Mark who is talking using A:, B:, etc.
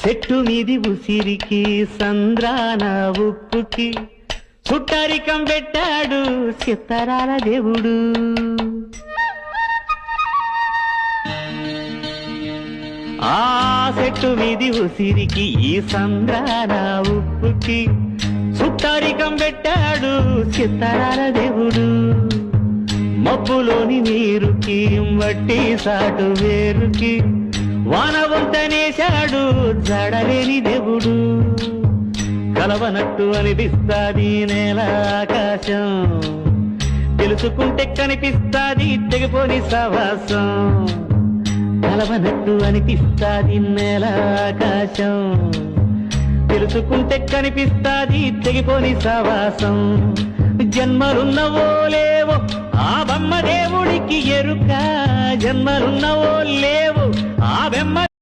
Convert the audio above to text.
A: చెట్టు మీది ఉసిరికి సంద్రాన ఉప్పుకి చుట్టరికం పెట్టాడు చిత్తరాల దేవుడు. ఆ చెట్టు మీది ఉసిరికి ఈ సంద్రాన ఉప్పుకి చుట్టరికం పెట్టాడు చిత్తరాల దేవుడు. మబ్బులోని నీరుకి వట్టి సాటు వేరుకి వాన వంతనేశాడు జడలేని దేవుడు. కలవనట్టు అనిపిస్తాది నేల ఆకాశం, తెలుసుకుంటే కనిపిస్తాది తెగిపోని సవాసం. కలవనట్టు అనిపిస్తాది నేల ఆకాశం, తెలుసుకుంటే కనిపిస్తాది తెగిపోని సవాసం. జన్మలున్నవో లేవో ఆ బొమ్మ దేవుడికి ఎరుక, జన్మలున్నవో లేవో ఆ బొమ్మ